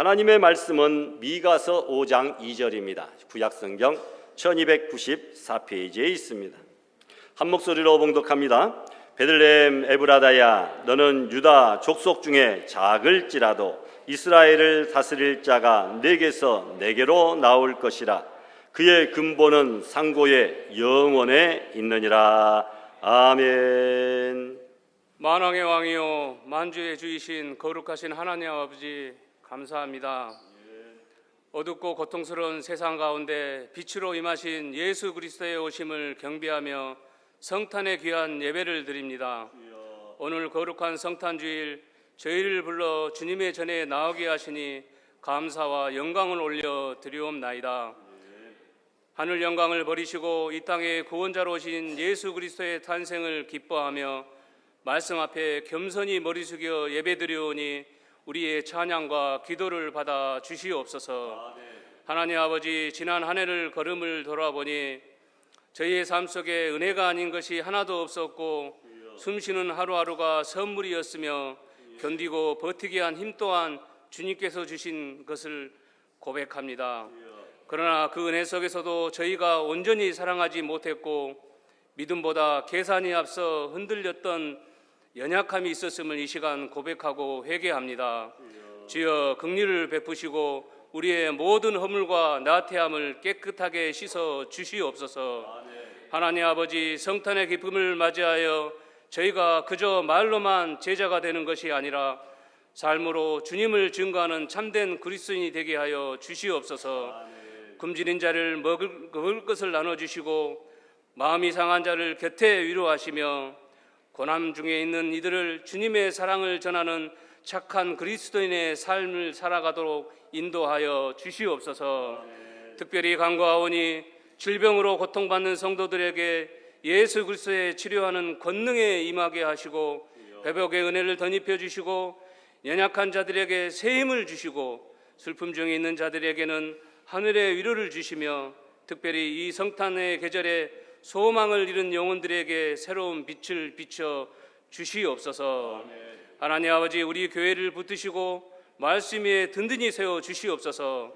하나님의 말씀은 미가서 5장 2절입니다. 구약성경 1294페이지에 있습니다. 한 목소리로 봉독합니다. 베들레헴 에브라다야, 너는 유다 족속 중에 작을지라도 이스라엘을 다스릴 자가 내게서 내게로 나올 것이라. 그의 근본은 상고의 영원에 있느니라. 아멘. 만왕의 왕이요 만주의 주이신 거룩하신 하나님 아버지, 감사합니다. 어둡고 고통스러운 세상 가운데 빛으로 임하신 예수 그리스도의 오심을 경배하며 성탄의 귀한 예배를 드립니다. 오늘 거룩한 성탄주일 저희를 불러 주님의 전에 나오게 하시니 감사와 영광을 올려 드리옵나이다. 하늘 영광을 버리시고 이 땅에 구원자로 오신 예수 그리스도의 탄생을 기뻐하며 말씀 앞에 겸손히 머리 숙여 예배드리오니 우리의 찬양과 기도를 받아 주시옵소서. 하나님 아버지, 지난 한 해를 걸음을 돌아보니 저희의 삶 속에 은혜가 아닌 것이 하나도 없었고 숨쉬는 하루하루가 선물이었으며 견디고 버티게 한 힘 또한 주님께서 주신 것을 고백합니다. 그러나 그 은혜 속에서도 저희가 온전히 사랑하지 못했고 믿음보다 계산이 앞서 흔들렸던 연약함이 있었음을 이 시간 고백하고 회개합니다. 주여, 긍휼을 베푸시고 우리의 모든 허물과 나태함을 깨끗하게 씻어 주시옵소서. 하나님 아버지, 성탄의 기쁨을 맞이하여 저희가 그저 말로만 제자가 되는 것이 아니라 삶으로 주님을 증거하는 참된 그리스도인이 되게 하여 주시옵소서. 굶주린 자를 먹을 것을 나눠주시고 마음이 상한 자를 곁에 위로하시며 고난 중에 있는 이들을 주님의 사랑을 전하는 착한 그리스도인의 삶을 살아가도록 인도하여 주시옵소서. 특별히 간구하오니 질병으로 고통받는 성도들에게 예수 그리스도의 치료하는 권능에 임하게 하시고 회복의 은혜를 덧입혀 주시고 연약한 자들에게 새 힘을 주시고 슬픔 중에 있는 자들에게는 하늘의 위로를 주시며 특별히 이 성탄의 계절에 소망을 잃은 영혼들에게 새로운 빛을 비춰 주시옵소서. 하나님 아버지, 우리 교회를 붙드시고 말씀 위에 든든히 세워 주시옵소서.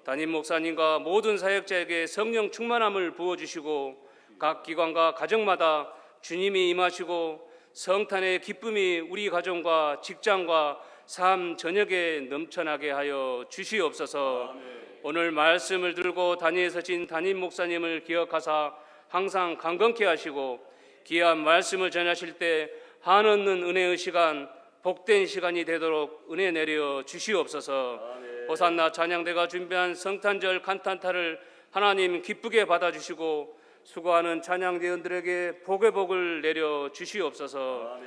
담임 목사님과 모든 사역자에게 성령 충만함을 부어주시고 각 기관과 가정마다 주님이 임하시고 성탄의 기쁨이 우리 가정과 직장과 삶 전역에 넘쳐나게 하여 주시옵소서. 오늘 말씀을 들고 단위에 서신 담임 목사님을 기억하사 항상 강건케 하시고 귀한 말씀을 전하실 때 한없는 은혜의 시간, 복된 시간이 되도록 은혜 내려 주시옵소서. 호산나 찬양대가 준비한 성탄절 칸탄타를 하나님 기쁘게 받아주시고 수고하는 찬양대원들에게 복의 복을 내려 주시옵소서.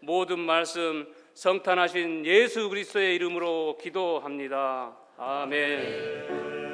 모든 말씀 성탄하신 예수 그리스도의 이름으로 기도합니다. 아멘.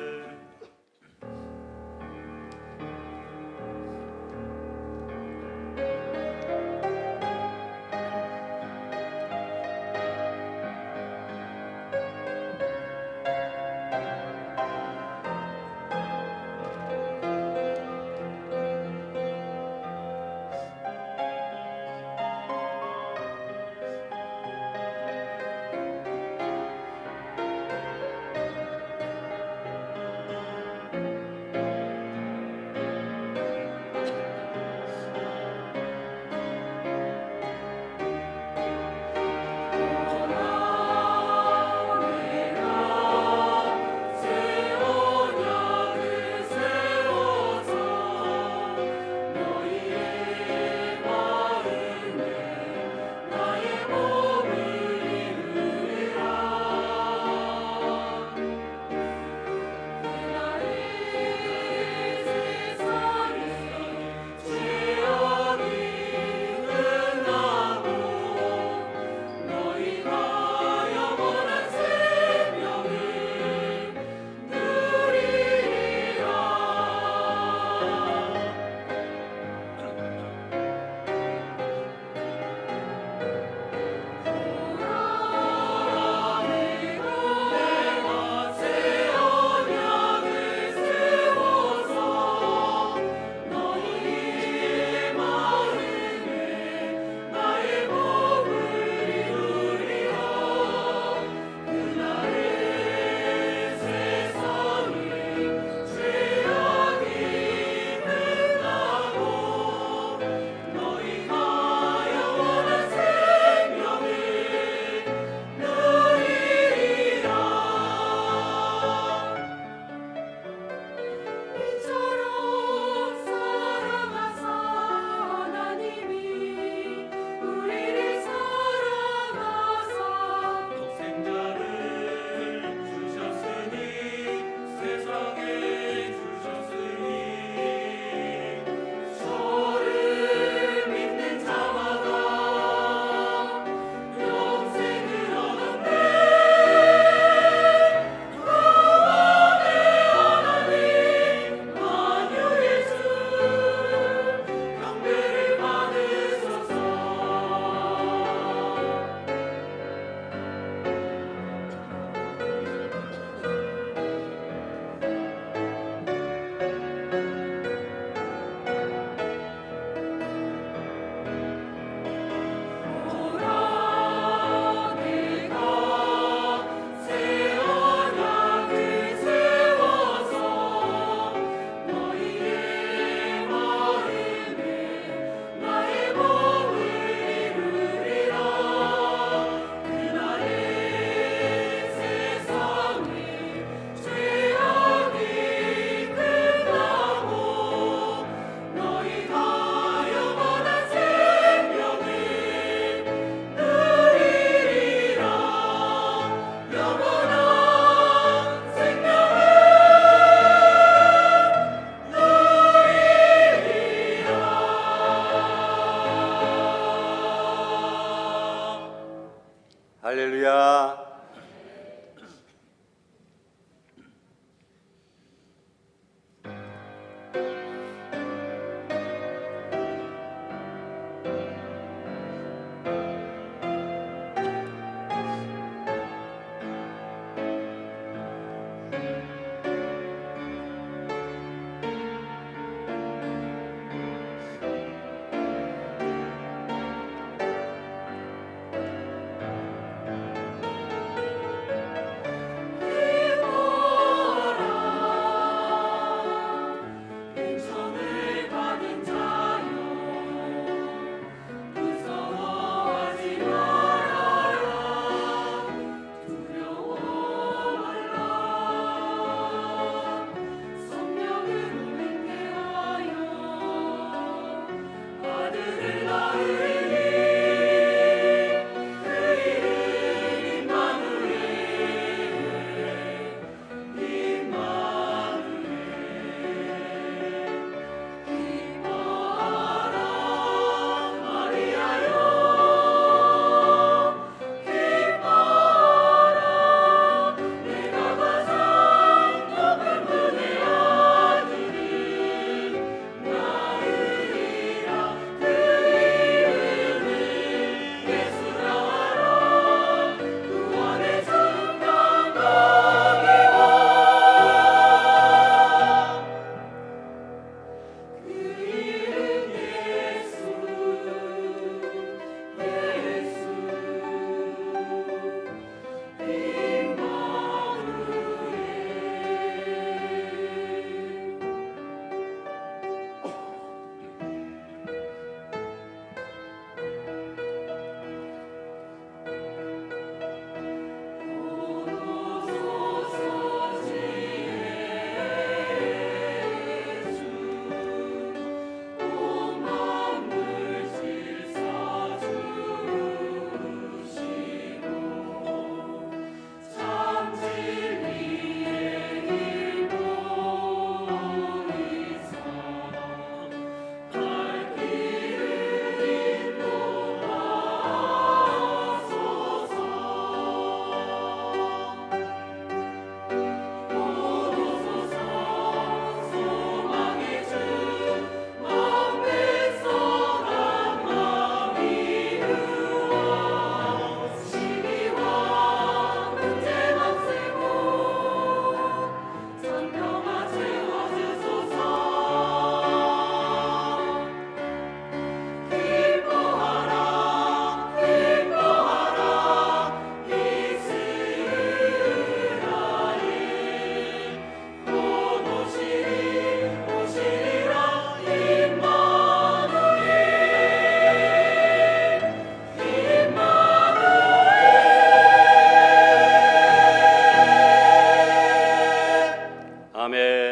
아멘. 아멘.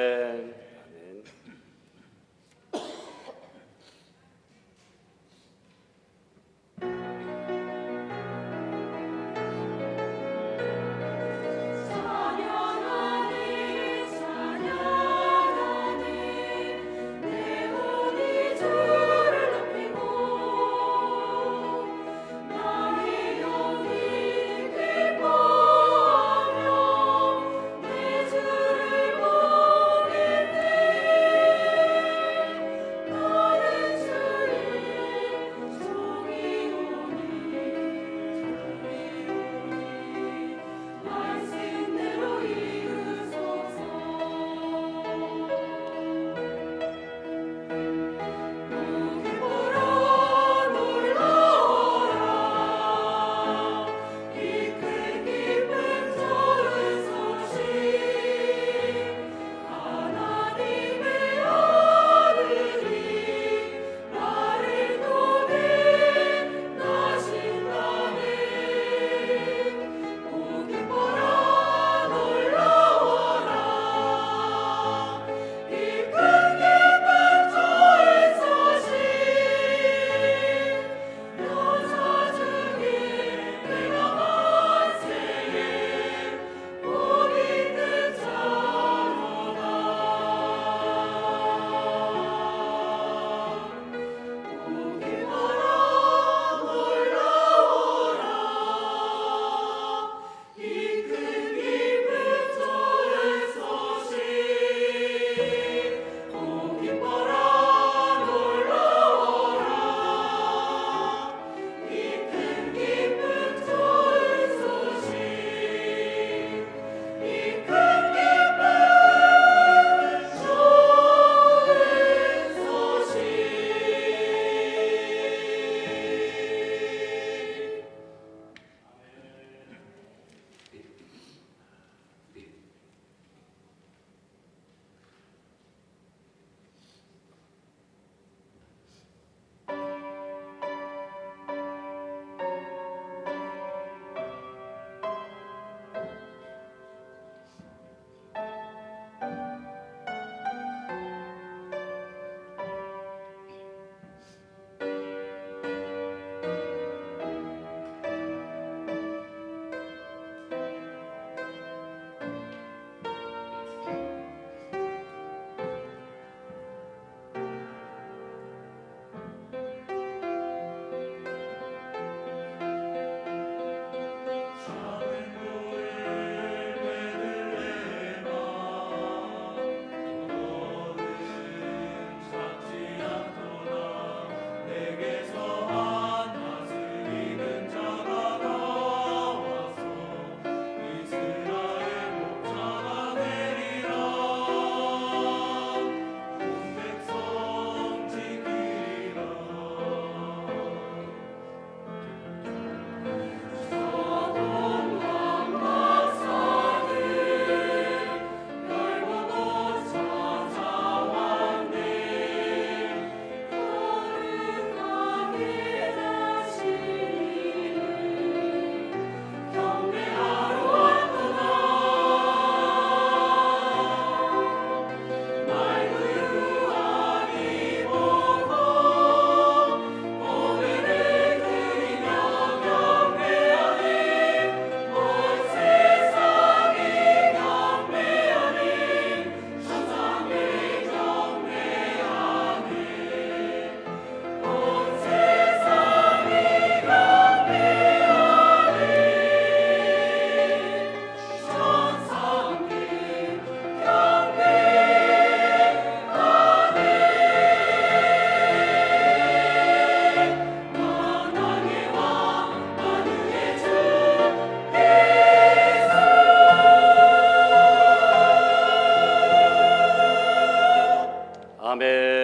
아멘.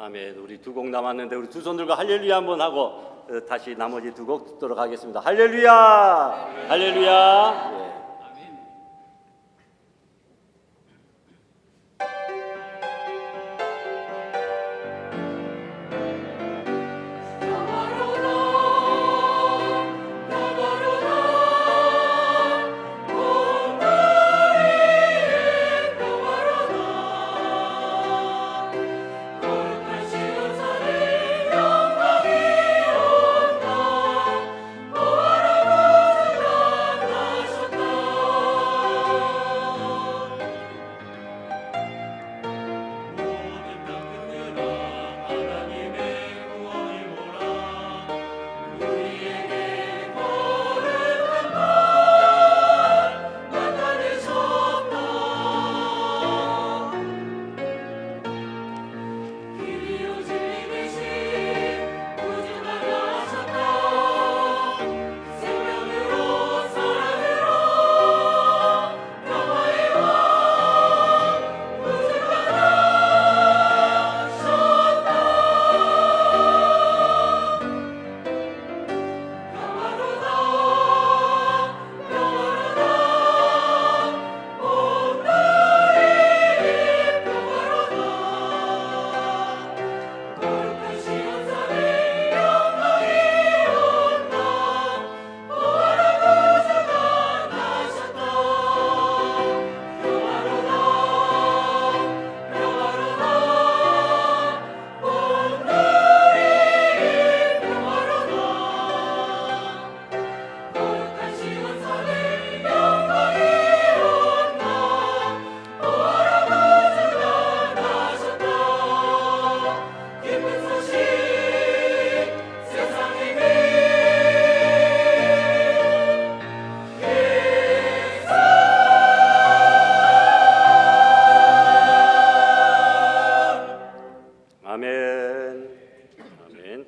아멘. 우리 두 곡 남았는데 우리 두 손 들고 할렐루야 한번 하고 다시 나머지 두 곡 듣도록 하겠습니다. 할렐루야, 할렐루야. 예. 아멘. 아멘.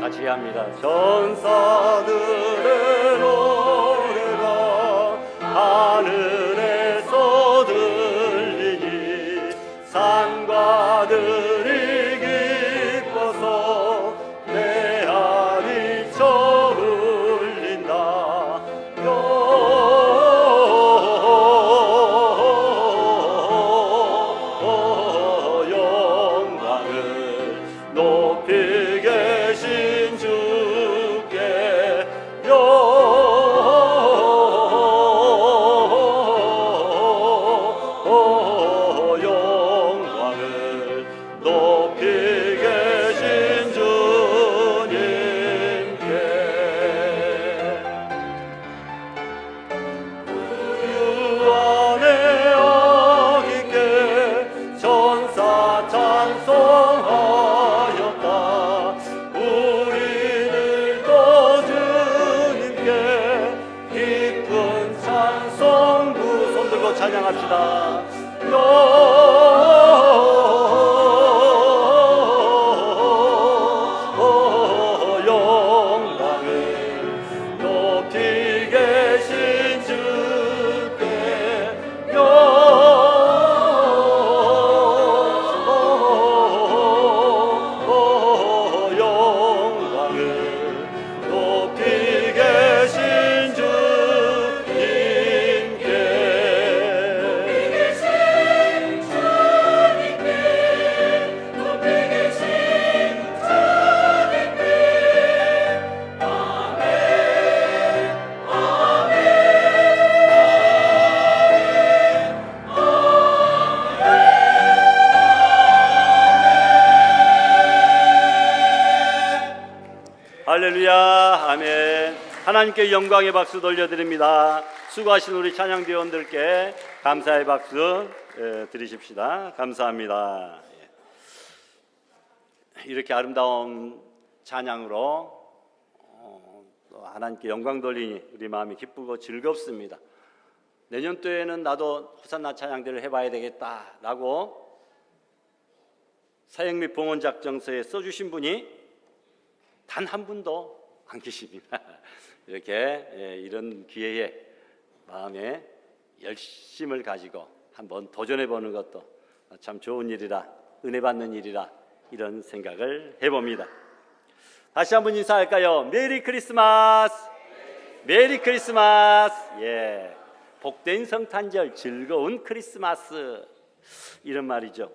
같이 합니다. 전사들의 노래가 하늘에서 들리니 산과들이 기뻐서 내 안이 저 흘린다. 영광을 높이 계신 주께 영광을 높이 계신 주님께 우유 안에 아기께 전사 찬송하였다. 우리들도 주님께 깊은 찬송 두 손 들고 찬양합시다. 영광을 높이 계신 주께 영광을 할렐루야. 아멘. 하나님께 영광의 박수 돌려드립니다. 수고하신 우리 찬양대원들께 감사의 박수 드리십시다. 감사합니다. 이렇게 아름다운 찬양으로 또 하나님께 영광 돌리니 우리 마음이 기쁘고 즐겁습니다. 내년도에는 나도 호산나 찬양대를 해봐야 되겠다라고 사역 및 봉헌 작정서에 써주신 분이 단 한 분도 안 계십니다. 이렇게 이런 기회에 마음에 열심을 가지고 한번 도전해보는 것도 참 좋은 일이라, 은혜 받는 일이라 이런 생각을 해봅니다. 다시 한번 인사할까요? 메리 크리스마스! 메리 크리스마스! 예, 복된 성탄절, 즐거운 크리스마스, 이런 말이죠.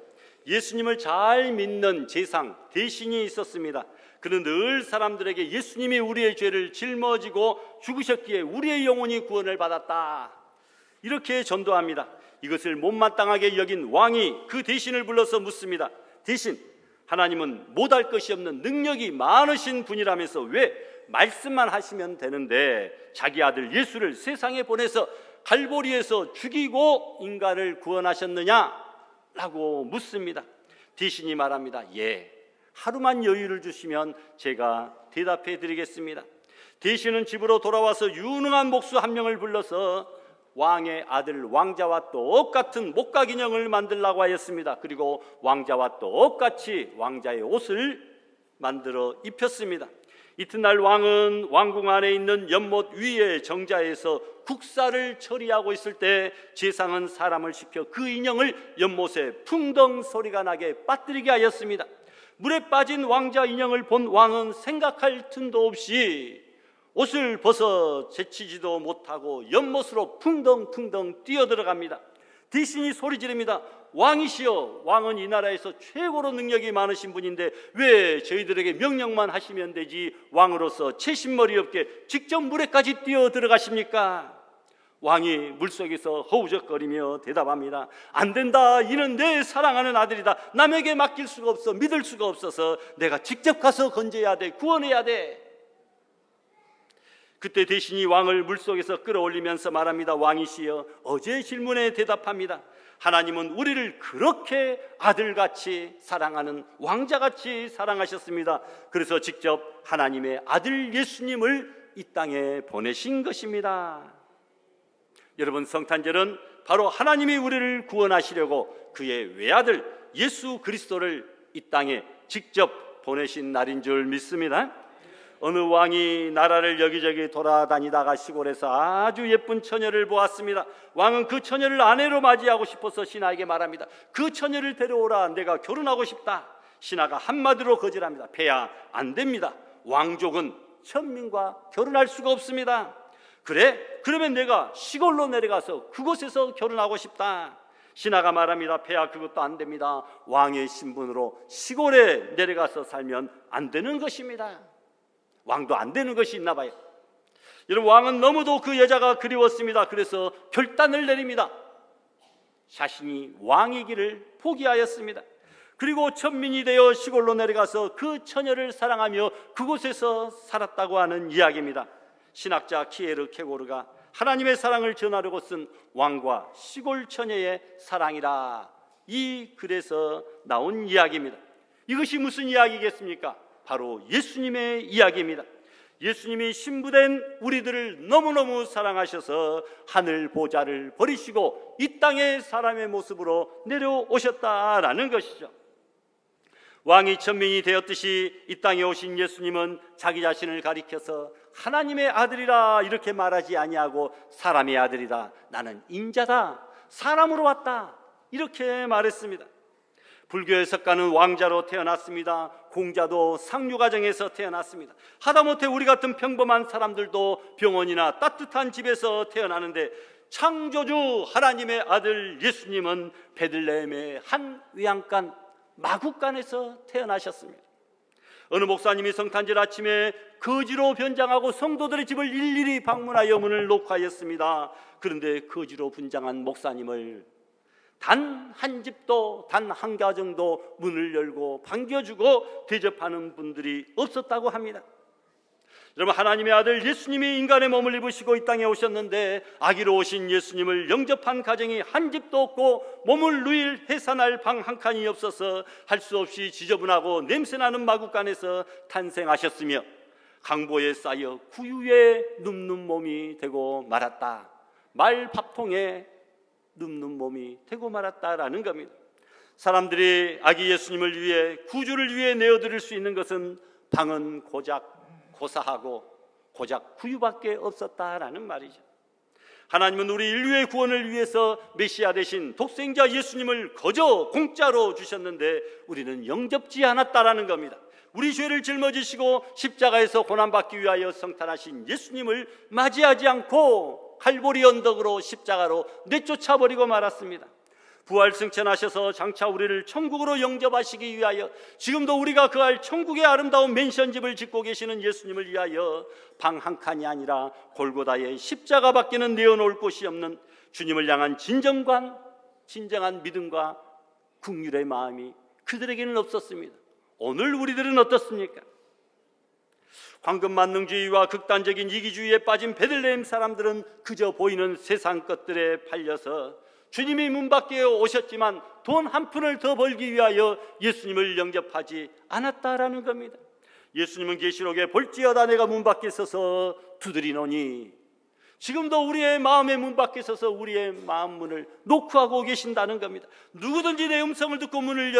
예수님을 잘 믿는 제상 대신이 있었습니다. 그는 늘 사람들에게 예수님이 우리의 죄를 짊어지고 죽으셨기에 우리의 영혼이 구원을 받았다, 이렇게 전도합니다. 이것을 못마땅하게 여긴 왕이 그 대신을 불러서 묻습니다. 대신, 하나님은 못할 것이 없는 능력이 많으신 분이라면서 왜 말씀만 하시면 되는데 자기 아들 예수를 세상에 보내서 갈보리에서 죽이고 인간을 구원하셨느냐? 라고 묻습니다. 대신이 말합니다. 예, 하루만 여유를 주시면 제가 대답해 드리겠습니다. 대신은 집으로 돌아와서 유능한 목수 한 명을 불러서 왕의 아들 왕자와 똑같은 목각 인형을 만들라고 하였습니다. 그리고 왕자와 똑같이 왕자의 옷을 만들어 입혔습니다. 이튿날 왕은 왕궁 안에 있는 연못 위에 정자에서 국사를 처리하고 있을 때 제상은 사람을 시켜 그 인형을 연못에 풍덩 소리가 나게 빠뜨리게 하였습니다. 물에 빠진 왕자 인형을 본 왕은 생각할 틈도 없이 옷을 벗어 제치지도 못하고 연못으로 풍덩풍덩 뛰어들어갑니다. 대신이 소리 지릅니다. 왕이시여, 왕은 이 나라에서 최고로 능력이 많으신 분인데 왜 저희들에게 명령만 하시면 되지 왕으로서 채신머리 없게 직접 물에까지 뛰어들어가십니까? 왕이 물속에서 허우적거리며 대답합니다. 안 된다. 이는 내 사랑하는 아들이다. 남에게 맡길 수가 없어. 믿을 수가 없어서 내가 직접 가서 건져야 돼. 구원해야 돼. 그때 대신이 왕을 물속에서 끌어올리면서 말합니다. 왕이시여, 어제의 질문에 대답합니다. 하나님은 우리를 그렇게 아들같이 사랑하는, 왕자같이 사랑하셨습니다. 그래서 직접 하나님의 아들 예수님을 이 땅에 보내신 것입니다. 여러분, 성탄절은 바로 하나님이 우리를 구원하시려고 그의 외아들 예수 그리스도를 이 땅에 직접 보내신 날인 줄 믿습니다. 어느 왕이 나라를 여기저기 돌아다니다가 시골에서 아주 예쁜 처녀를 보았습니다. 왕은 그 처녀를 아내로 맞이하고 싶어서 신하에게 말합니다. 그 처녀를 데려오라, 내가 결혼하고 싶다. 신하가 한마디로 거절합니다. 폐하, 안 됩니다. 왕족은 천민과 결혼할 수가 없습니다. 그래? 그러면 내가 시골로 내려가서 그곳에서 결혼하고 싶다. 신하가 말합니다. 폐하, 그것도 안 됩니다. 왕의 신분으로 시골에 내려가서 살면 안 되는 것입니다. 왕도 안 되는 것이 있나 봐요. 여러분, 왕은 너무도 그 여자가 그리웠습니다. 그래서 결단을 내립니다. 자신이 왕이기를 포기하였습니다. 그리고 천민이 되어 시골로 내려가서 그 처녀를 사랑하며 그곳에서 살았다고 하는 이야기입니다. 신학자 키에르 케고르가 하나님의 사랑을 전하려고 쓴 왕과 시골 처녀의 사랑이라, 이 글에서 나온 이야기입니다. 이것이 무슨 이야기겠습니까? 바로 예수님의 이야기입니다. 예수님이 신부된 우리들을 너무너무 사랑하셔서 하늘 보좌를 버리시고 이 땅에 사람의 모습으로 내려오셨다라는 것이죠. 왕이 천민이 되었듯이 이 땅에 오신 예수님은 자기 자신을 가리켜서 하나님의 아들이라 이렇게 말하지 아니하고 사람의 아들이다, 나는 인자다, 사람으로 왔다, 이렇게 말했습니다. 불교의 석가는 왕자로 태어났습니다. 공자도 상류가정에서 태어났습니다. 하다못해 우리 같은 평범한 사람들도 병원이나 따뜻한 집에서 태어나는데 창조주 하나님의 아들 예수님은 베들레헴의 한 외양간 마구간에서 태어나셨습니다. 어느 목사님이 성탄절 아침에 거지로 변장하고 성도들의 집을 일일이 방문하여 문을 녹화하였습니다. 그런데 거지로 분장한 목사님을 단 한 집도, 단 한 가정도 문을 열고 반겨주고 대접하는 분들이 없었다고 합니다. 여러분, 하나님의 아들 예수님이 인간의 몸을 입으시고 이 땅에 오셨는데 아기로 오신 예수님을 영접한 가정이 한 집도 없고 몸을 누일 해산할 방 한 칸이 없어서 할 수 없이 지저분하고 냄새나는 마구간에서 탄생하셨으며 강보에 쌓여 구유에 눕는 몸이 되고 말았다. 말 밥통에 눕는 몸이 되고 말았다라는 겁니다. 사람들이 아기 예수님을 위해, 구주를 위해 내어드릴 수 있는 것은 방은 고작 고사하고 고작 구유밖에 없었다라는 말이죠. 하나님은 우리 인류의 구원을 위해서 메시아 대신 독생자 예수님을 거저 공짜로 주셨는데 우리는 영접지 않았다라는 겁니다. 우리 죄를 짊어지시고 십자가에서 고난받기 위하여 성탄하신 예수님을 맞이하지 않고 갈보리 언덕으로 십자가로 내쫓아버리고 말았습니다. 부활 승천하셔서 장차 우리를 천국으로 영접하시기 위하여 지금도 우리가 거할 천국의 아름다운 맨션집을 짓고 계시는 예수님을 위하여 방 한 칸이 아니라 골고다에 십자가밖에는 내어놓을 곳이 없는 주님을 향한 진정한 믿음과 긍휼의 마음이 그들에게는 없었습니다. 오늘 우리들은 어떻습니까? 황금만능주의와 극단적인 이기주의에 빠진 베들레헴 사람들은 그저 보이는 세상 것들에 팔려서 주님이 문 밖에 오셨지만 돈 한 푼을 더 벌기 위하여 예수님을 영접하지 않았다라는 겁니다. 예수님은 계시록에 볼지어다 내가 문 밖에 서서 두드리노니, 지금도 우리의 마음의 문 밖에 서서 우리의 마음 문을 노크하고 계신다는 겁니다. 누구든지 내 음성을 듣고 문을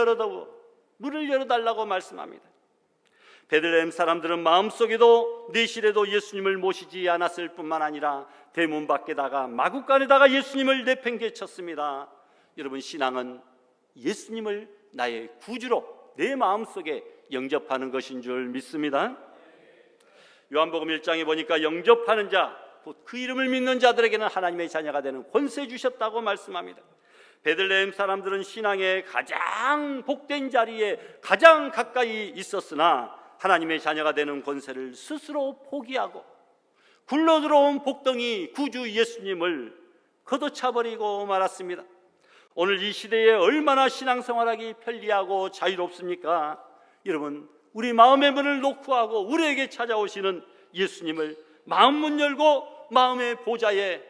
열어달라고 말씀합니다. 베들레헴 사람들은 마음속에도 내실에도 예수님을 모시지 않았을 뿐만 아니라 대문 밖에다가 마구간에다가 예수님을 내팽개쳤습니다. 여러분, 신앙은 예수님을 나의 구주로 내 마음속에 영접하는 것인 줄 믿습니다. 요한복음 1장에 보니까 영접하는 자, 곧 그 이름을 믿는 자들에게는 하나님의 자녀가 되는 권세 주셨다고 말씀합니다. 베들레헴 사람들은 신앙의 가장 복된 자리에 가장 가까이 있었으나 하나님의 자녀가 되는 권세를 스스로 포기하고 굴러들어온 복덩이 구주 예수님을 걷어차버리고 말았습니다. 오늘 이 시대에 얼마나 신앙생활하기 편리하고 자유롭습니까? 여러분, 우리 마음의 문을 노크하고 우리에게 찾아오시는 예수님을 마음 문 열고 마음의 보좌에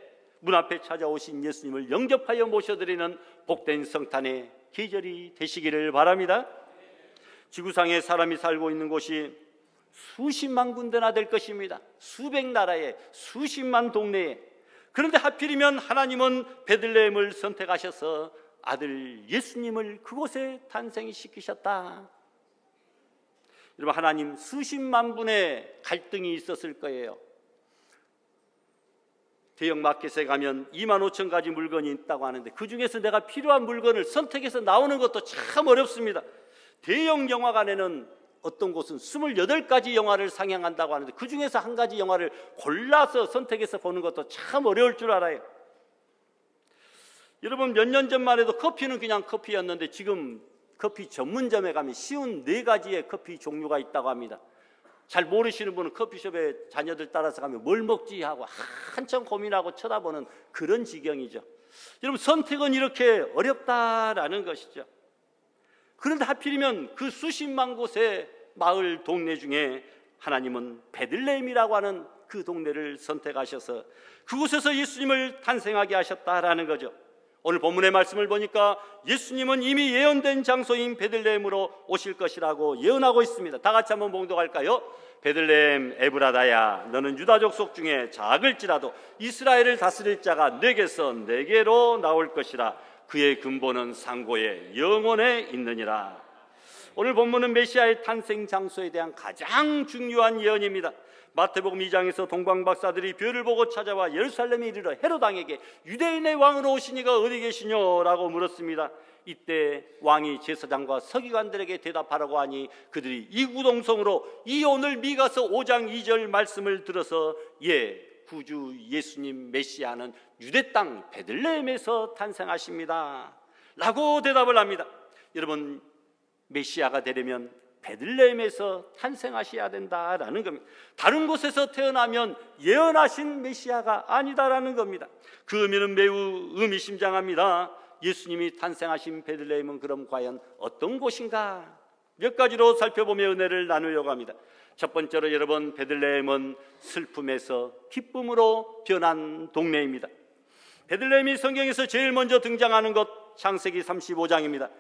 문 앞에 찾아오신 예수님을 영접하여 모셔드리는 복된 성탄의 계절이 되시기를 바랍니다. 지구상에 사람이 살고 있는 곳이 수십만 군데나 될 것입니다. 수백 나라에, 수십만 동네에. 그런데 하필이면 하나님은 베들레헴을 선택하셔서 아들 예수님을 그곳에 탄생시키셨다. 여러분, 하나님 수십만 분의 갈등이 있었을 거예요. 대형 마켓에 가면 25,000가지 물건이 있다고 하는데 그 중에서 내가 필요한 물건을 선택해서 나오는 것도 참 어렵습니다. 대형 영화관에는 어떤 곳은 28가지 영화를 상영한다고 하는데 그 중에서 한 가지 영화를 골라서 선택해서 보는 것도 참 어려울 줄 알아요. 여러분, 몇 년 전만 해도 커피는 그냥 커피였는데 지금 커피 전문점에 가면 쉬운 4가지의 커피 종류가 있다고 합니다. 잘 모르시는 분은 커피숍에 자녀들 따라서 가면 뭘 먹지 하고 한참 고민하고 쳐다보는 그런 지경이죠. 여러분, 선택은 이렇게 어렵다라는 것이죠. 그런데 하필이면 그 수십만 곳의 마을 동네 중에 하나님은 베들레헴이라고 하는 그 동네를 선택하셔서 그곳에서 예수님을 탄생하게 하셨다라는 거죠. 오늘 본문의 말씀을 보니까 예수님은 이미 예언된 장소인 베들레헴으로 오실 것이라고 예언하고 있습니다. 다 같이 한번 봉독할까요? 베들레헴 에브라다야, 너는 유다 족속 중에 작을지라도 이스라엘을 다스릴 자가 내게서 내게로 나올 것이라. 그의 근본은 상고에 영원에 있느니라. 오늘 본문은 메시아의 탄생 장소에 대한 가장 중요한 예언입니다. 마태복음 2장에서 동방박사들이 별을 보고 찾아와 예루살렘에 이르러 헤롯 왕에게 유대인의 왕으로 오신 이가 어디 계시뇨라고 물었습니다. 이때 왕이 제사장과 서기관들에게 대답하라고 하니 그들이 이구동성으로 이 오늘 미가서 5장 2절 말씀을 들어서 구주 예수님 메시아는 유대 땅 베들레헴에서 탄생하십니다 라고 대답을 합니다. 여러분, 메시아가 되려면 베들레헴에서 탄생하셔야 된다라는 겁니다. 다른 곳에서 태어나면 예언하신 메시아가 아니다라는 겁니다. 그 의미는 매우 의미심장합니다. 예수님이 탄생하신 베들레헴은 그럼 과연 어떤 곳인가? 몇 가지로 살펴보며 은혜를 나누려고 합니다. 첫 번째로 여러분, 베들레헴은 슬픔에서 기쁨으로 변한 동네입니다. 베들레헴이 성경에서 제일 먼저 등장하는 것 창세기 35장입니다.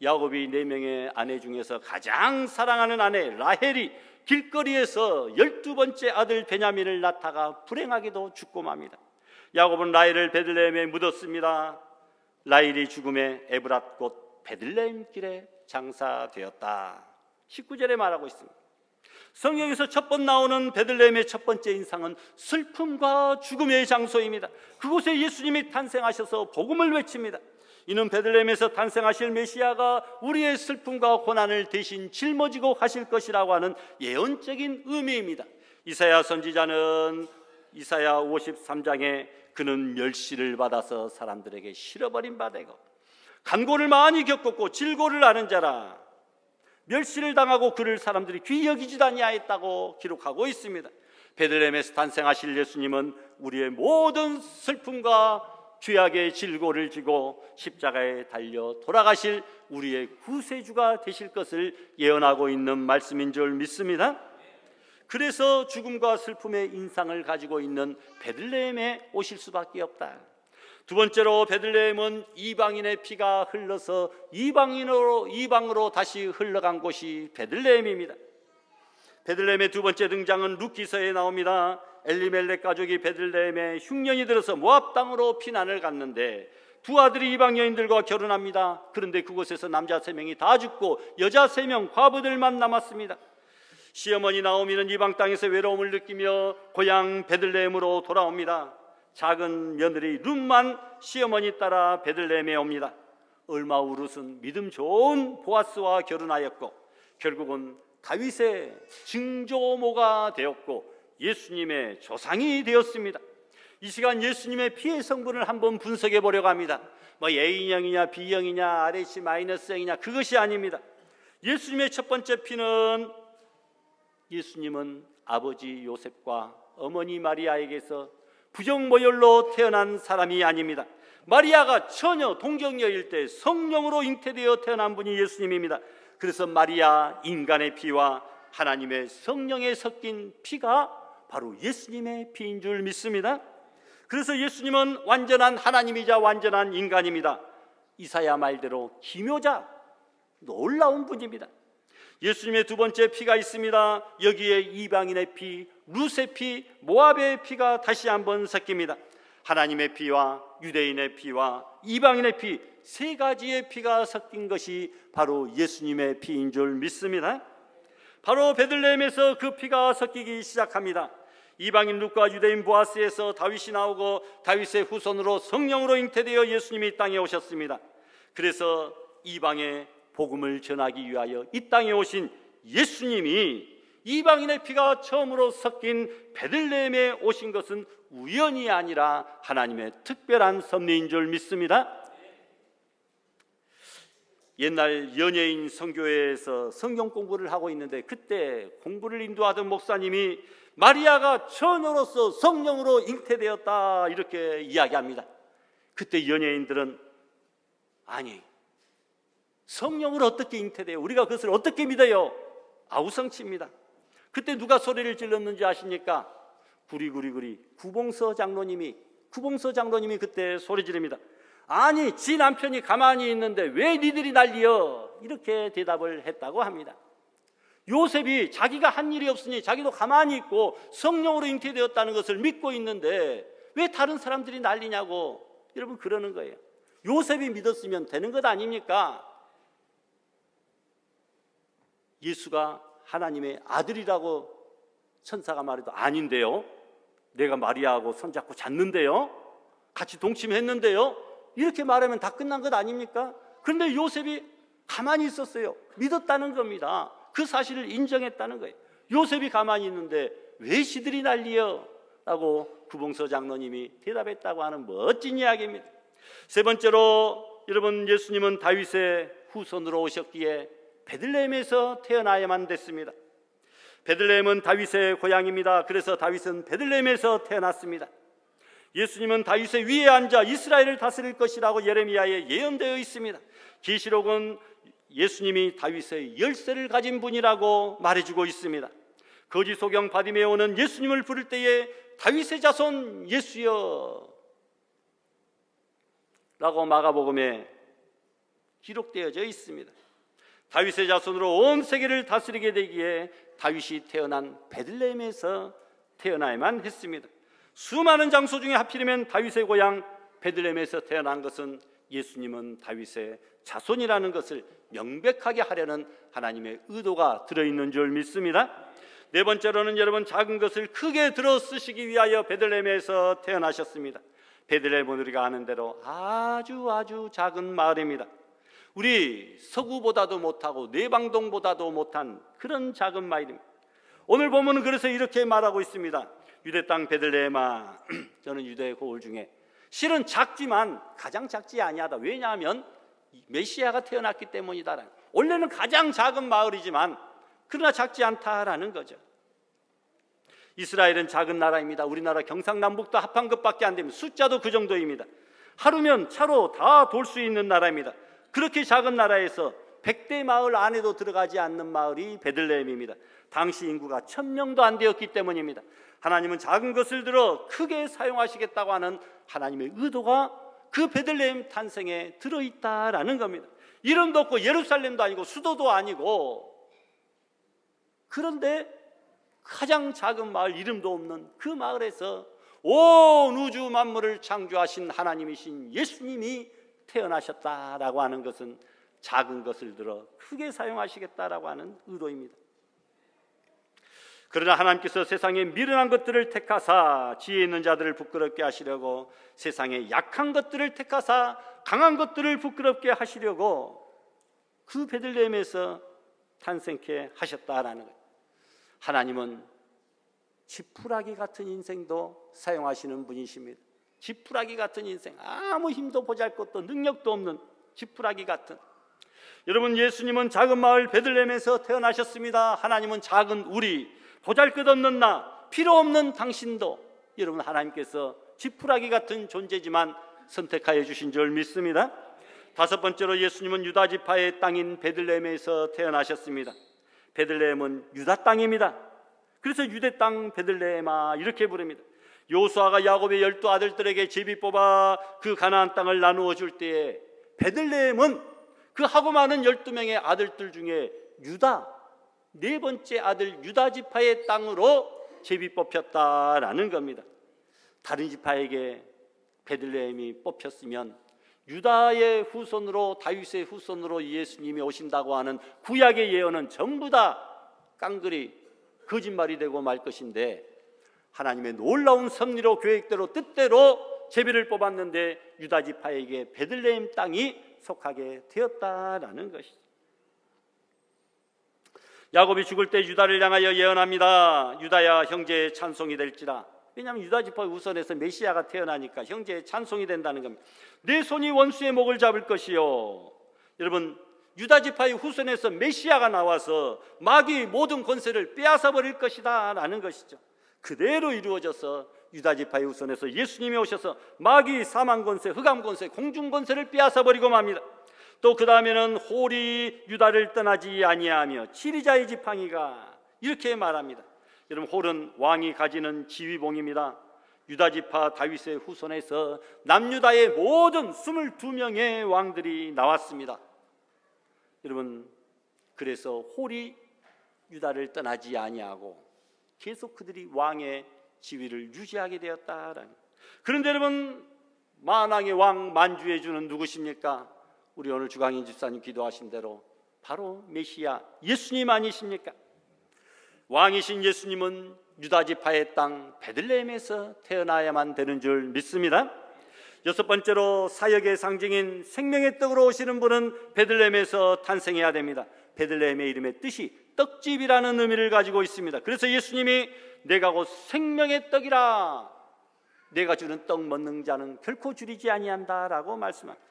야곱이 4명의 아내 중에서 가장 사랑하는 아내 라헬이 길거리에서 12번째 아들 베냐민을 낳다가 불행하게도 죽고 맙니다. 야곱은 라헬을 베들레헴에 묻었습니다. 라헬이 죽음에 에브랏 곧 베들레헴 길에 장사되었다. 19절에 말하고 있습니다. 성경에서 첫 번 나오는 베들레헴의 첫 번째 인상은 슬픔과 죽음의 장소입니다. 그곳에 예수님이 탄생하셔서 복음을 외칩니다. 이는 베들레헴에서 탄생하실 메시아가 우리의 슬픔과 고난을 대신 짊어지고 가실 것이라고 하는 예언적인 의미입니다. 이사야 선지자는 이사야 53장에 그는 멸시를 받아서 사람들에게 실어버린 바 되고 간고를 많이 겪었고 질고를 아는 자라, 멸시를 당하고 그를 사람들이 귀히 여기지도 아니하였다고 기록하고 있습니다. 베들레헴에서 탄생하실 예수님은 우리의 모든 슬픔과 죄악의 질고를 지고 십자가에 달려 돌아가실 우리의 구세주가 되실 것을 예언하고 있는 말씀인 줄 믿습니다. 그래서 죽음과 슬픔의 인상을 가지고 있는 베들레헴에 오실 수밖에 없다. 두 번째로, 베들레헴은 이방인의 피가 흘러서 이방으로 다시 흘러간 곳이 베들레헴입니다. 베들레헴의 두 번째 등장은 룻기서에 나옵니다. 엘리멜렉 가족이 베들레헴에 흉년이 들어서 모압 땅으로 피난을 갔는데 두 아들이 이방 여인들과 결혼합니다. 그런데 그곳에서 남자 3명이 다 죽고 여자 3명 과부들만 남았습니다. 시어머니 나오미는 이방 땅에서 외로움을 느끼며 고향 베들레헴으로 돌아옵니다. 작은 며느리 룻만 시어머니 따라 베들레헴에 옵니다. 얼마 후 룻은 믿음 좋은 보아스와 결혼하였고 결국은 다윗의 증조모가 되었고 예수님의 조상이 되었습니다. 이 시간 예수님의 피의 성분을 한번 분석해 보려고 합니다. A형이냐 B형이냐 RH-H형이냐 그것이 아닙니다. 예수님의 첫 번째 피는, 예수님은 아버지 요셉과 어머니 마리아에게서 부정모혈로 태어난 사람이 아닙니다. 마리아가 처녀 동정녀일 때 성령으로 잉태되어 태어난 분이 예수님입니다. 그래서 마리아 인간의 피와 하나님의 성령에 섞인 피가 바로 예수님의 피인 줄 믿습니다. 그래서 예수님은 완전한 하나님이자 완전한 인간입니다. 이사야 말대로 기묘자, 놀라운 분입니다. 예수님의 두 번째 피가 있습니다. 여기에 이방인의 피, 룻의 피, 모압의 피가 다시 한번 섞입니다. 하나님의 피와 유대인의 피와 이방인의 피, 세 가지의 피가 섞인 것이 바로 예수님의 피인 줄 믿습니다. 바로 베들레헴에서 그 피가 섞이기 시작합니다. 이방인 룻과 유대인 보아스에서 다윗이 나오고 다윗의 후손으로 성령으로 잉태되어 예수님이 이 땅에 오셨습니다. 그래서 이방의 복음을 전하기 위하여 이 땅에 오신 예수님이 이방인의 피가 처음으로 섞인 베들레헴에 오신 것은 우연이 아니라 하나님의 특별한 섭리인 줄 믿습니다. 옛날 연예인 선교회에서 성경 공부를 하고 있는데 그때 공부를 인도하던 목사님이 마리아가 처녀로서 성령으로 잉태되었다 이렇게 이야기합니다. 그때 연예인들은 아니, 성령으로 어떻게 잉태돼요? 우리가 그것을 어떻게 믿어요? 아우성칩니다. 그때 누가 소리를 질렀는지 아십니까? 구리구리구리 구봉서 장로님이 그때 소리 지릅니다. 아니, 지 남편이 가만히 있는데 왜 니들이 난리여? 이렇게 대답을 했다고 합니다. 요셉이 자기가 한 일이 없으니 자기도 가만히 있고 성령으로 잉태되었다는 것을 믿고 있는데 왜 다른 사람들이 난리냐고 여러분 그러는 거예요. 요셉이 믿었으면 되는 것 아닙니까? 예수가 하나님의 아들이라고 천사가 말해도 아닌데요, 내가 마리아하고 손잡고 잤는데요, 같이 동침했는데요, 이렇게 말하면 다 끝난 것 아닙니까? 그런데 요셉이 가만히 있었어요. 믿었다는 겁니다. 그 사실을 인정했다는 거예요. 요셉이 가만히 있는데 왜 시들이 난리여? 라고 구봉서 장로님이 대답했다고 하는 멋진 이야기입니다. 세 번째로 여러분, 예수님은 다윗의 후손으로 오셨기에 베들레헴에서 태어나야만 됐습니다. 베들레헴은 다윗의 고향입니다. 그래서 다윗은 베들레헴에서 태어났습니다. 예수님은 다윗의 위에 앉아 이스라엘을 다스릴 것이라고 예레미야에 예언되어 있습니다. 계시록은 예수님이 다윗의 열쇠를 가진 분이라고 말해주고 있습니다. 거짓 소경 바디메오는 예수님을 부를 때에 다윗의 자손 예수여 라고 마가복음에 기록되어져 있습니다. 다윗의 자손으로 온 세계를 다스리게 되기에 다윗이 태어난 베들레헴에서 태어나야만 했습니다. 수많은 장소 중에 하필이면 다윗의 고향 베들레헴에서 태어난 것은 예수님은 다윗의 자손이라는 것을 명백하게 하려는 하나님의 의도가 들어있는 줄 믿습니다. 네 번째로는 여러분, 작은 것을 크게 들어 쓰시기 위하여 베들레헴에서 태어나셨습니다. 베들레헴은 우리가 아는 대로 아주 작은 마을입니다. 우리 서구보다도 못하고 내방동보다도 못한 그런 작은 마을입니다. 오늘 보면은 그래서 이렇게 말하고 있습니다. 유대 땅 베들레헴아, 저는 유대 고을 중에 실은 작지만 가장 작지 아니하다. 왜냐하면 메시아가 태어났기 때문이다. 원래는 가장 작은 마을이지만 그러나 작지 않다라는 거죠. 이스라엘은 작은 나라입니다. 우리나라 경상남북도 합한 것밖에 안 됩니다. 숫자도 그 정도입니다. 하루면 차로 다 돌 수 있는 나라입니다. 그렇게 작은 나라에서 100대 마을 안에도 들어가지 않는 마을이 베들레헴입니다. 당시 인구가 1000명도 안 되었기 때문입니다. 하나님은 작은 것을 들어 크게 사용하시겠다고 하는 하나님의 의도가 그 베들레헴 탄생에 들어있다라는 겁니다. 이름도 없고 예루살렘도 아니고 수도도 아니고, 그런데 가장 작은 마을, 이름도 없는 그 마을에서 온 우주 만물을 창조하신 하나님이신 예수님이 태어나셨다라고 하는 것은 작은 것을 들어 크게 사용하시겠다라고 하는 의도입니다. 그러나 하나님께서 세상에 미련한 것들을 택하사 지혜 있는 자들을 부끄럽게 하시려고, 세상에 약한 것들을 택하사 강한 것들을 부끄럽게 하시려고 그 베들레헴에서 탄생케 하셨다라는 거예요. 하나님은 지푸라기 같은 인생도 사용하시는 분이십니다. 지푸라기 같은 인생, 아무 힘도 보잘것도 능력도 없는 지푸라기 같은. 여러분, 예수님은 작은 마을 베들레헴에서 태어나셨습니다. 하나님은 작은 우리, 보잘것없는 나, 필요 없는 당신도 여러분, 하나님께서 지푸라기 같은 존재지만 선택하여 주신 줄 믿습니다. 다섯 번째로, 예수님은 유다 지파의 땅인 베들레헴에서 태어나셨습니다. 베들레헴은 유다 땅입니다. 그래서 유대 땅 베들레헴아 이렇게 부릅니다. 여호수아가 야곱의 12아들들에게 제비 뽑아 그 가나안 땅을 나누어 줄 때에 베들레헴은 그 하고 많은 12명의 아들들 중에 유다, 네 번째 아들 유다 지파의 땅으로 제비 뽑혔다라는 겁니다. 다른 지파에게 베들레헴이 뽑혔으면 유다의 후손으로, 다윗의 후손으로 예수님이 오신다고 하는 구약의 예언은 전부 다 깡그리 거짓말이 되고 말 것인데, 하나님의 놀라운 섭리로, 계획대로, 뜻대로 제비를 뽑았는데 유다 지파에게 베들레헴 땅이 속하게 되었다라는 것이죠. 야곱이 죽을 때 유다를 향하여 예언합니다. 유다야, 형제의 찬송이 될지라. 왜냐하면 유다 지파 우선에서 메시아가 태어나니까 형제의 찬송이 된다는 겁니다. 내 손이 원수의 목을 잡을 것이요. 여러분, 유다 지파의 후손에서 메시아가 나와서 마귀의 모든 권세를 빼앗아 버릴 것이다 라는 것이죠. 그대로 이루어져서 유다 지파의 후손에서 예수님이 오셔서 마귀의 사망 권세, 흑암 권세, 공중 권세를 빼앗아 버리고 맙니다. 또 그 다음에는 홀이 유다를 떠나지 아니하며 치리자의 지팡이가, 이렇게 말합니다. 여러분, 홀은 왕이 가지는 지휘봉입니다. 유다 지파 다윗의 후손에서 남유다의 모든 22명의 왕들이 나왔습니다. 여러분, 그래서 홀이 유다를 떠나지 아니하고 계속 그들이 왕의 지위를 유지하게 되었다라는. 그런데 여러분, 만왕의 왕 만주의 주는 누구십니까? 우리 오늘 주강인 집사님 기도하신 대로 바로 메시아 예수님 아니십니까? 왕이신 예수님은 유다 지파의 땅 베들레헴에서 태어나야만 되는 줄 믿습니다. 여섯 번째로, 사역의 상징인 생명의 떡으로 오시는 분은 베들레헴에서 탄생해야 됩니다. 베들레헴의 이름의 뜻이 떡집이라는 의미를 가지고 있습니다. 그래서 예수님이 내가 곧 생명의 떡이라, 내가 주는 떡 먹는 자는 결코 줄이지 아니한다라고 말씀합니다.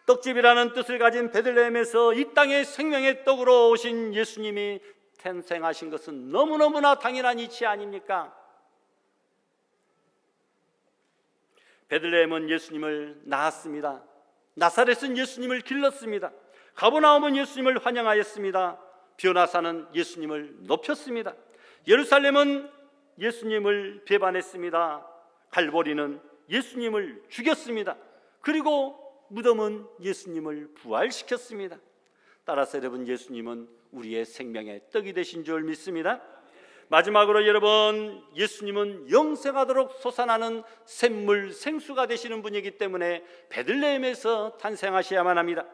떡집이라는 뜻을 가진 베들레헴에서 이 땅에 생명의 떡으로 오신 예수님이 탄생하신 것은 너무너무나 당연한 이치 아닙니까? 베들레헴은 예수님을 낳았습니다. 나사렛은 예수님을 길렀습니다. 가버나움은 예수님을 환영하였습니다. 변화사는 예수님을 높였습니다. 예루살렘은 예수님을 배반했습니다. 갈보리는 예수님을 죽였습니다. 그리고 무덤은 예수님을 부활시켰습니다. 따라서 여러분, 예수님은 우리의 생명의 떡이 되신 줄 믿습니다. 마지막으로 여러분, 예수님은 영생하도록 솟아나는 샘물 생수가 되시는 분이기 때문에 베들레헴에서 탄생하셔야만 합니다.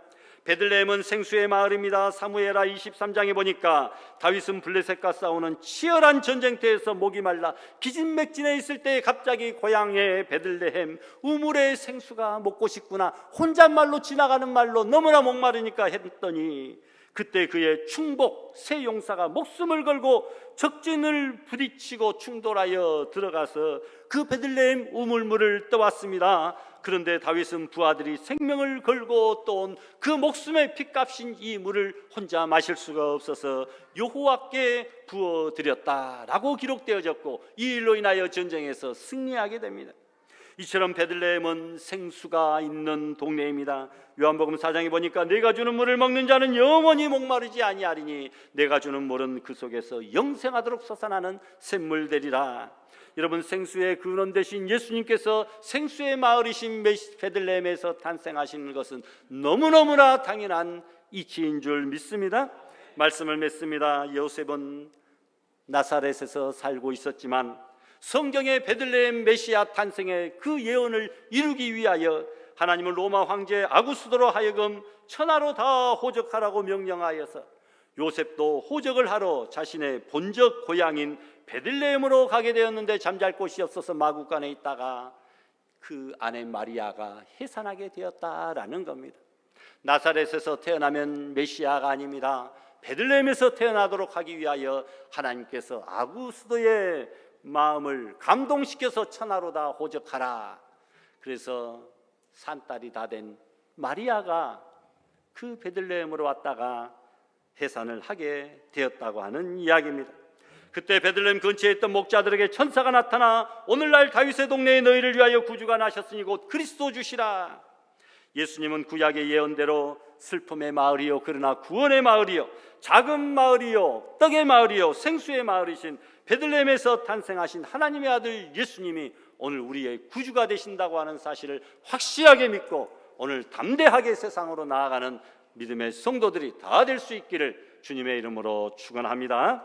베들레헴은 생수의 마을입니다. 사무엘하 23장에 보니까 다윗은 블레셋과 싸우는 치열한 전쟁터에서 목이 말라 기진맥진해 있을 때 갑자기 고향에 베들레헴 우물의 생수가 먹고 싶구나, 혼잣말로 지나가는 말로 너무나 목마르니까 했더니 그때 그의 충복 새 용사가 목숨을 걸고 적진을 부딪히고 충돌하여 들어가서 그 베들레헴 우물물을 떠왔습니다. 그런데 다윗은 부하들이 생명을 걸고 떠온 그 목숨의 핏값인 이 물을 혼자 마실 수가 없어서 여호와께 부어드렸다라고 기록되어졌고, 이 일로 인하여 전쟁에서 승리하게 됩니다. 이처럼 베들레헴은 생수가 있는 동네입니다. 요한복음 4장에 보니까 내가 주는 물을 먹는 자는 영원히 목마르지 아니하리니 내가 주는 물은 그 속에서 영생하도록 솟아나는 샘물 되리라. 여러분, 생수의 근원 되신 예수님께서 생수의 마을이신 베들레헴에서 탄생하시는 것은 너무너무나 당연한 이치인 줄 믿습니다. 말씀을 맺습니다. 요셉은 나사렛에서 살고 있었지만 성경의 베들레헴 메시아 탄생의 그 예언을 이루기 위하여 하나님은 로마 황제 아구스도로 하여금 천하로 다 호적하라고 명령하여서 요셉도 호적을 하러 자신의 본적 고향인 베들레헴으로 가게 되었는데 잠잘 곳이 없어서 마구간에 있다가 그 아내 마리아가 해산하게 되었다라는 겁니다. 나사렛에서 태어나면 메시아가 아닙니다. 베들레헴에서 태어나도록 하기 위하여 하나님께서 아구스도의 마음을 감동시켜서 천하로 다 호적하라. 그래서 산딸이 다 된 마리아가 그 베들레헴으로 왔다가 해산을 하게 되었다고 하는 이야기입니다. 그때 베들레헴 근처에 있던 목자들에게 천사가 나타나 오늘날 다윗의 동네에 너희를 위하여 구주가 나셨으니 곧 그리스도 주시라. 예수님은 구약의 예언대로 슬픔의 마을이요 그러나 구원의 마을이요 작은 마을이요 떡의 마을이요 생수의 마을이신 베들레헴에서 탄생하신 하나님의 아들 예수님이 오늘 우리의 구주가 되신다고 하는 사실을 확실하게 믿고 오늘 담대하게 세상으로 나아가는 믿음의 성도들이 다 될 수 있기를 주님의 이름으로 축원합니다.